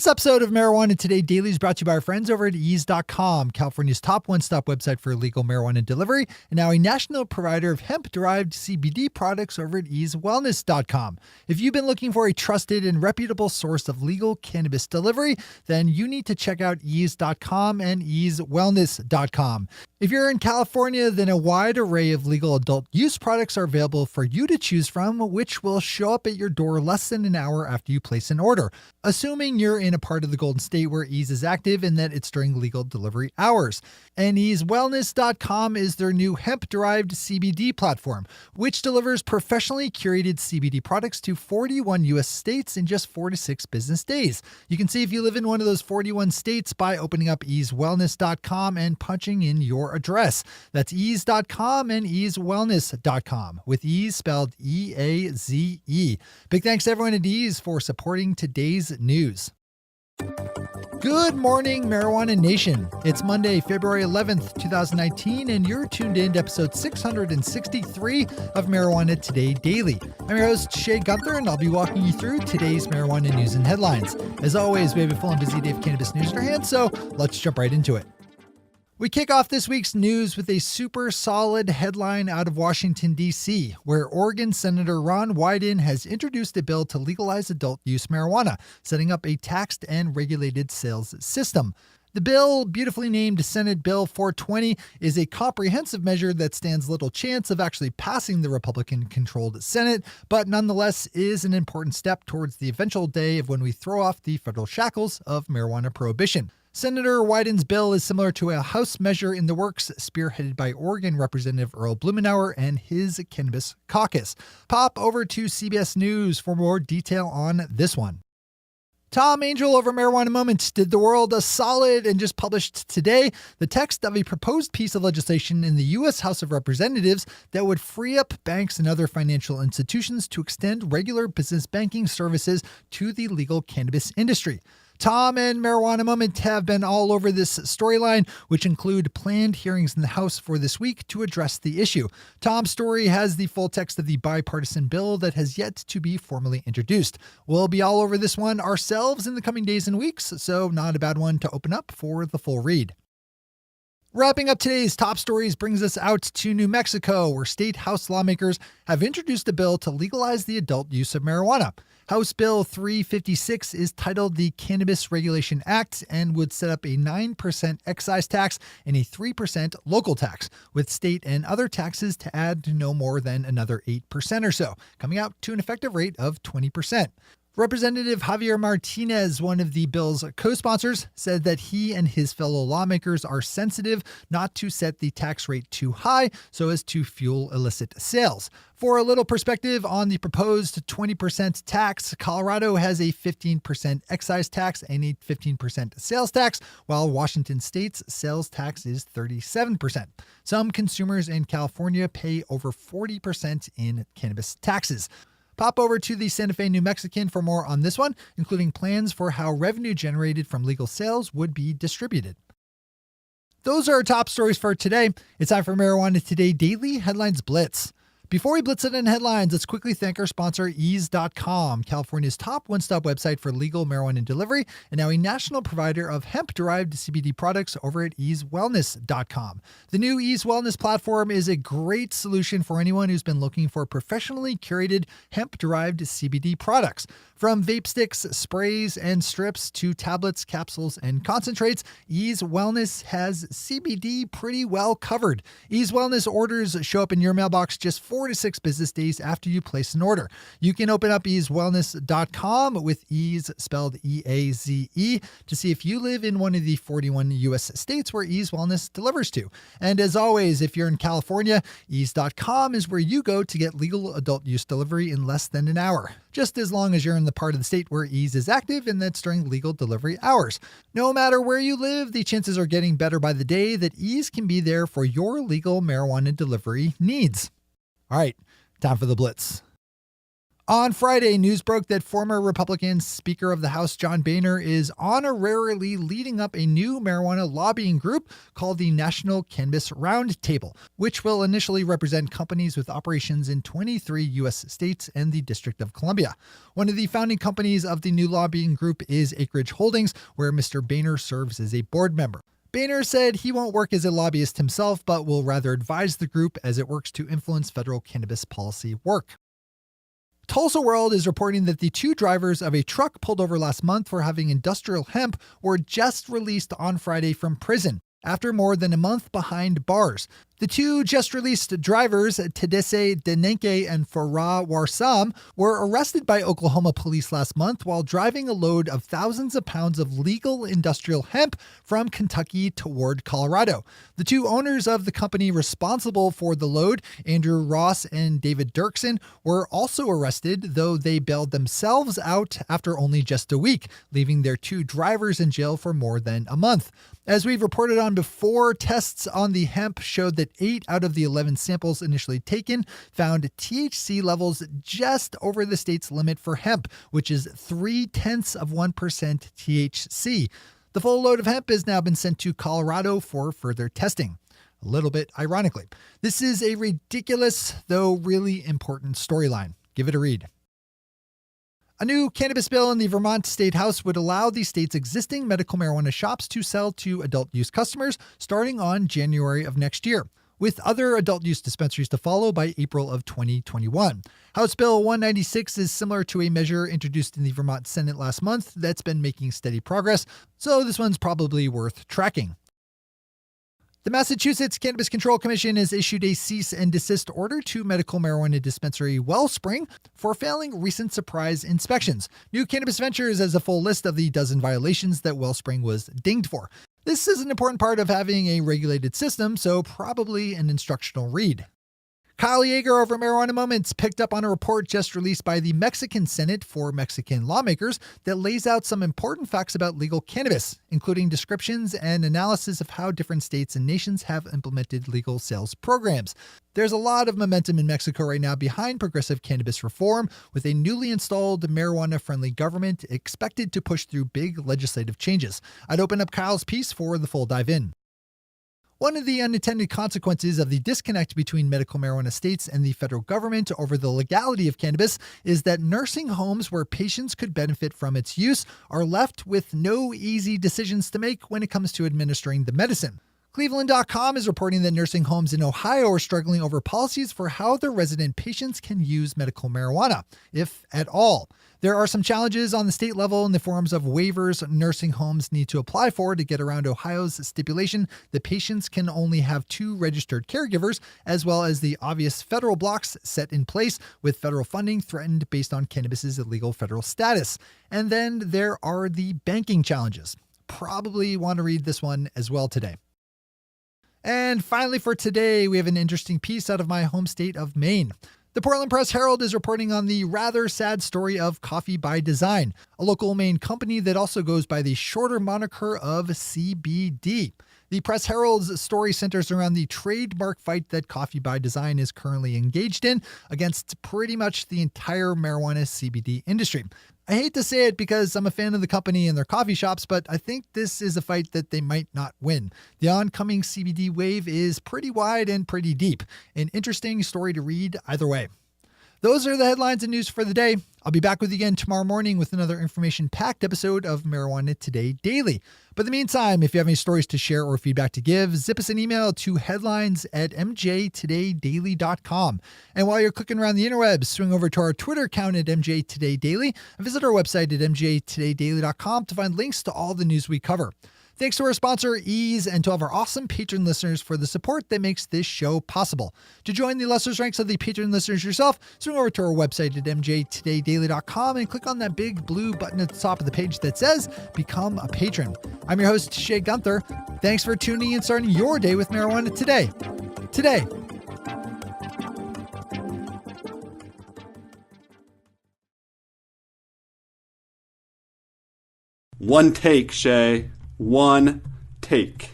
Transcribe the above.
This episode of Marijuana Today Daily is brought to you by our friends over at ease.com, California's top one-stop website for legal marijuana delivery, and now a national provider of hemp-derived CBD products over at easewellness.com. If you've been looking for a trusted and reputable source of legal cannabis delivery, then you need to check out ease.com and easewellness.com. If you're in California, then a wide array of legal adult use products are available for you to choose from, which will show up at your door less than an hour after you place an order, assuming you're in a part of the Golden State where Ease is active and that it's during legal delivery hours. And easewellness.com is their new hemp-derived CBD platform, which delivers professionally curated CBD products to 41 U.S. states in just 4 to 6 business days. You can see if you live in one of those 41 states by opening up easewellness.com and punching in your address. That's ease.com and easewellness.com, with Ease spelled E-A-Z-E. Big thanks to everyone at Ease for supporting today's news. Good morning, Marijuana Nation. It's Monday, February 11th, 2019, and you're tuned in to episode 663 of Marijuana Today Daily. I'm your host, Shay Gunther, and I'll be walking you through today's marijuana news and headlines. As always, we have a full and busy day of cannabis news in our hands, so let's jump right into it. We kick off this week's news with a super solid headline out of Washington, D.C., where Oregon Senator Ron Wyden has introduced a bill to legalize adult use marijuana, setting up a taxed and regulated sales system. The bill, beautifully named Senate Bill 420, is a comprehensive measure that stands little chance of actually passing the Republican-controlled Senate, but nonetheless is an important step towards the eventual day of when we throw off the federal shackles of marijuana prohibition. Senator Wyden's bill is similar to a House measure in the works spearheaded by Oregon Representative Earl Blumenauer and his Cannabis caucus. Pop over to CBS News for more detail on this one. Tom Angel over Marijuana Moment did the world a solid and just published today the text of a proposed piece of legislation in the U.S. House of Representatives that would free up banks and other financial institutions to extend regular business banking services to the legal cannabis industry. Tom and Marijuana Moment have been all over this storyline, which include planned hearings in the House for this week to address the issue. Tom's story has the full text of the bipartisan bill that has yet to be formally introduced. We'll be all over this one ourselves in the coming days and weeks, so not a bad one to open up for the full read. Wrapping up today's top stories brings us out to New Mexico, where state House lawmakers have introduced a bill to legalize the adult use of marijuana. House Bill 356 is titled the Cannabis Regulation Act and would set up a 9% excise tax and a 3% local tax, with state and other taxes to add to no more than another 8% or so, coming out to an effective rate of 20%. Representative Javier Martinez, one of the bill's co-sponsors, said that he and his fellow lawmakers are sensitive not to set the tax rate too high so as to fuel illicit sales. For a little perspective on the proposed 20% tax, Colorado has a 15% excise tax and a 15% sales tax, while Washington State's sales tax is 37%. Some consumers in California pay over 40% in cannabis taxes. Pop over to the Sante Fe New Mexican for more on this one, including plans for how revenue generated from legal sales would be distributed. Those are our top stories for today. It's time for Marijuana Today Daily Headlines Blitz. Before we blitz it in headlines, let's quickly thank our sponsor, Ease.com, California's top one-stop website for legal marijuana delivery, and now a national provider of hemp-derived CBD products over at easewellness.com. The new Ease Wellness platform is a great solution for anyone who's been looking for professionally curated hemp-derived CBD products. From vape sticks, sprays, and strips to tablets, capsules, and concentrates, Ease Wellness has CBD pretty well covered. Ease Wellness orders show up in your mailbox just 4 to 6 business days after you place an order. You can open up easewellness.com with Ease spelled E-A-Z-E to see if you live in one of the 41 U.S. states where Ease Wellness delivers to. And as always, if you're in California, ease.com is where you go to get legal adult use delivery in less than an hour, just as long as you're in the part of the state where Ease is active and that's during legal delivery hours. No matter where you live, the chances are getting better by the day that Ease can be there for your legal marijuana delivery needs. All right, time for the blitz. On Friday, news broke that former Republican Speaker of the House John Boehner is honorarily leading up a new marijuana lobbying group called the National Cannabis Roundtable, which will initially represent companies with operations in 23 U.S. states and the District of Columbia. One of the founding companies of the new lobbying group is Acreage Holdings, where Mr. Boehner serves as a board member. Boehner said he won't work as a lobbyist himself, but will rather advise the group as it works to influence federal cannabis policy work. Tulsa World is reporting that the two drivers of a truck pulled over last month for having industrial hemp were just released on Friday from prison after more than a month behind bars. The two just-released drivers, Tadesse Denenke and Farah Warsam, were arrested by Oklahoma police last month while driving a load of thousands of pounds of legal industrial hemp from Kentucky toward Colorado. The two owners of the company responsible for the load, Andrew Ross and David Dirksen, were also arrested, though they bailed themselves out after only just a week, leaving their two drivers in jail for more than a month. As we've reported on before, tests on the hemp showed that 8 out of the 11 samples initially taken found THC levels just over the state's limit for hemp, which is 0.3% THC. The full load of hemp has now been sent to Colorado for further testing. A little bit ironically. This is a ridiculous, though really important storyline. Give it a read. A new cannabis bill in the Vermont State House would allow the state's existing medical marijuana shops to sell to adult use customers starting on January of next year, with other adult use dispensaries to follow by April of 2021. House Bill 196 is similar to a measure introduced in the Vermont Senate last month that's been making steady progress, so this one's probably worth tracking. The Massachusetts Cannabis Control Commission has issued a cease and desist order to medical marijuana dispensary Wellspring for failing recent surprise inspections. New Cannabis Ventures has a full list of the dozen violations that Wellspring was dinged for. This is an important part of having a regulated system, so probably an instructional read. Kyle Yeager over Marijuana Moments picked up on a report just released by the Mexican Senate for Mexican lawmakers that lays out some important facts about legal cannabis, including descriptions and analysis of how different states and nations have implemented legal sales programs. There's a lot of momentum in Mexico right now behind progressive cannabis reform, with a newly installed marijuana-friendly government expected to push through big legislative changes. I'd open up Kyle's piece for the full dive in. One of the unintended consequences of the disconnect between medical marijuana states and the federal government over the legality of cannabis is that nursing homes where patients could benefit from its use are left with no easy decisions to make when it comes to administering the medicine. Cleveland.com is reporting that nursing homes in Ohio are struggling over policies for how their resident patients can use medical marijuana, if at all. There are some challenges on the state level in the forms of waivers nursing homes need to apply for to get around Ohio's stipulation that patients can only have 2 registered caregivers, as well as the obvious federal blocks set in place with federal funding threatened based on cannabis's illegal federal status. And then there are the banking challenges. Probably want to read this one as well today. And finally for today, we have an interesting piece out of my home state of Maine. The Portland Press-Herald is reporting on the rather sad story of Coffee by Design, a local Maine company that also goes by the shorter moniker of CBD. The Press-Herald's story centers around the trademark fight that Coffee by Design is currently engaged in against pretty much the entire marijuana CBD industry. I hate to say it because I'm a fan of the company and their coffee shops, but I think this is a fight that they might not win. The oncoming CBD wave is pretty wide and pretty deep. An interesting story to read either way. Those are the headlines and news for the day. I'll be back with you again tomorrow morning with another information-packed episode of Marijuana Today Daily. But in the meantime, if you have any stories to share or feedback to give, zip us an email to headlines@mjtodaydaily.com. And while you're clicking around the interwebs, swing over to our Twitter account at MJTodayDaily and visit our website at mjtodaydaily.com to find links to all the news we cover. Thanks to our sponsor, Ease, and to all of our awesome patron listeners for the support that makes this show possible. To join the illustrious ranks of the patron listeners yourself, swing over to our website at mjtodaydaily.com and click on that big blue button at the top of the page that says Become a Patron. I'm your host, Shay Gunther. Thanks for tuning in and starting your day with marijuana today. One take, Shay. One take.